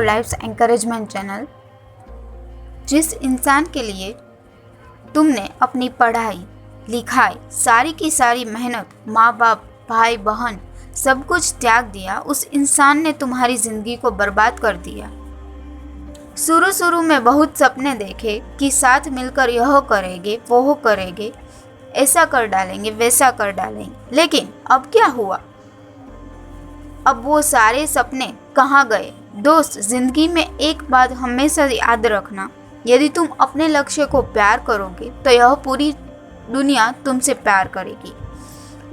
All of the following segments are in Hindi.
Lives encouragement channel. जिस इंसान के लिए तुमने अपनी पढ़ाई लिखाई सारी की सारी मेहनत, माँ बाप, भाई बहन सब कुछ त्याग दिया, उस इंसान ने तुम्हारी ज़िंदगी को बर्बाद कर दिया। शुरू में बहुत सपने देखे कि साथ मिलकर यह करेंगे, वो करेंगे, ऐसा कर डालेंगे, वैसा कर डालेंगे, लेकिन अब क्या हुआ? अब वो सारे सपने कहाँ गए? दोस्त, जिंदगी में एक बात हमेशा याद रखना, यदि तुम अपने लक्ष्य को प्यार करोगे तो यह पूरी दुनिया तुमसे प्यार करेगी।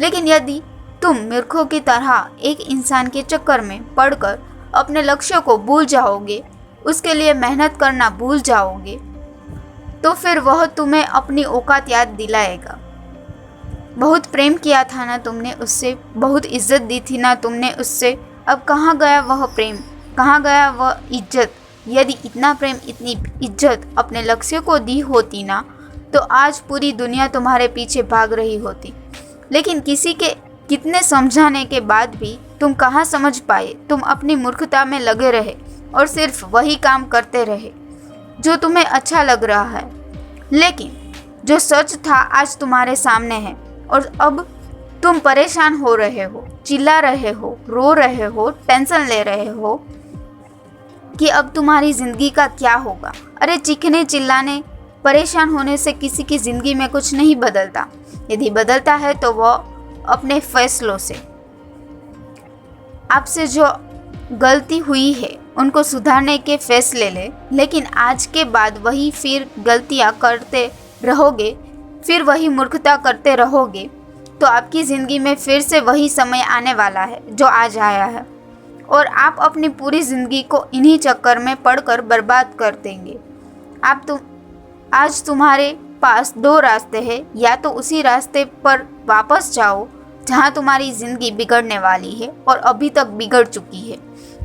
लेकिन यदि तुम मूर्खों की तरह एक इंसान के चक्कर में पड़कर अपने लक्ष्य को भूल जाओगे, उसके लिए मेहनत करना भूल जाओगे, तो फिर वह तुम्हें अपनी औकात याद दिलाएगा। बहुत प्रेम किया था ना तुमने उससे, बहुत इज्जत दी थी ना तुमने उससे, अब कहाँ गया वह प्रेम, कहाँ गया वह इज्जत? यदि इतना प्रेम, इतनी इज्जत अपने लक्ष्य को दी होती ना, तो आज पूरी दुनिया तुम्हारे पीछे भाग रही होती। लेकिन किसी के कितने समझाने के बाद भी तुम कहाँ समझ पाए? तुम अपनी मूर्खता में लगे रहे और सिर्फ वही काम करते रहे जो तुम्हें अच्छा लग रहा है। लेकिन जो सच था आज तुम्हारे सामने है और अब तुम परेशान हो रहे हो, चिल्ला रहे हो, रो रहे हो, टेंशन ले रहे हो कि अब तुम्हारी ज़िंदगी का क्या होगा। अरे चीखने, चिल्लाने, परेशान होने से किसी की ज़िंदगी में कुछ नहीं बदलता। यदि बदलता है तो वह अपने फैसलों से। आपसे जो गलती हुई है उनको सुधारने के फैसले ले, लेकिन आज के बाद वही फिर गलतियां करते रहोगे, फिर वही मूर्खता करते रहोगे, तो आपकी ज़िंदगी में फिर से वही समय आने वाला है जो आज आया है, और आप अपनी पूरी ज़िंदगी को इन्हीं चक्कर में पड़कर बर्बाद कर देंगे। आज तुम्हारे पास दो रास्ते हैं, या तो उसी रास्ते पर वापस जाओ जहाँ तुम्हारी ज़िंदगी बिगड़ने वाली है और अभी तक बिगड़ चुकी है,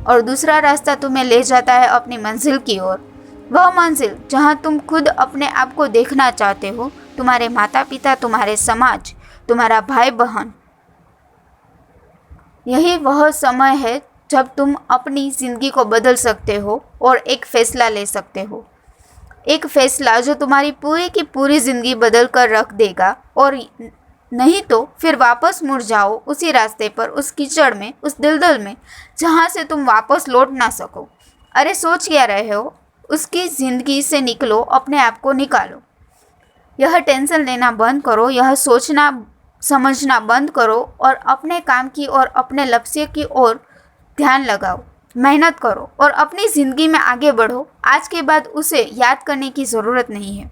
और दूसरा रास्ता तुम्हें ले जाता है अपनी मंजिल की ओर, वह मंजिल जहाँ तुम खुद अपने आप को देखना चाहते हो, तुम्हारे माता पिता, तुम्हारे समाज, तुम्हारा भाई बहन। यही वह समय है जब तुम अपनी ज़िंदगी को बदल सकते हो और एक फ़ैसला ले सकते हो, एक फ़ैसला जो तुम्हारी पूरी की पूरी ज़िंदगी बदल कर रख देगा। और नहीं तो फिर वापस मुड़ जाओ उसी रास्ते पर, उस कीचड़ में, उस दलदल में जहाँ से तुम वापस लौट ना सको। अरे सोच क्या रहे हो? उसकी ज़िंदगी से निकलो, अपने आप को निकालो। यह टेंशन लेना बंद करो, यह सोचना समझना बंद करो और अपने काम की और अपने लक्ष्य की ओर ध्यान लगाओ, मेहनत करो और अपनी ज़िंदगी में आगे बढ़ो। आज के बाद उसे याद करने की ज़रूरत नहीं है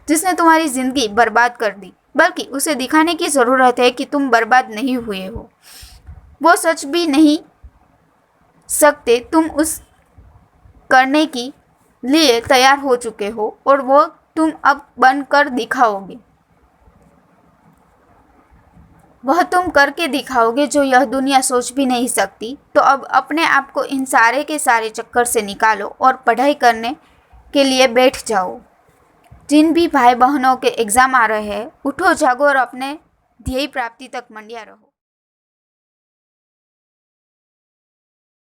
जिसने तुम्हारी ज़िंदगी बर्बाद कर दी, बल्कि उसे दिखाने की ज़रूरत है कि तुम बर्बाद नहीं हुए हो। वो सच भी नहीं सकते, तुम उस करने की लिए तैयार हो चुके हो और वो तुम अब बन कर दिखाओगे। वह तुम करके दिखाओगे जो यह दुनिया सोच भी नहीं सकती। तो अब अपने आप को इन सारे के सारे चक्कर से निकालो और पढ़ाई करने के लिए बैठ जाओ। जिन भी भाई बहनों के एग्ज़ाम आ रहे हैं, उठो, जागो और अपने ध्येय प्राप्ति तक मंडिया रहो।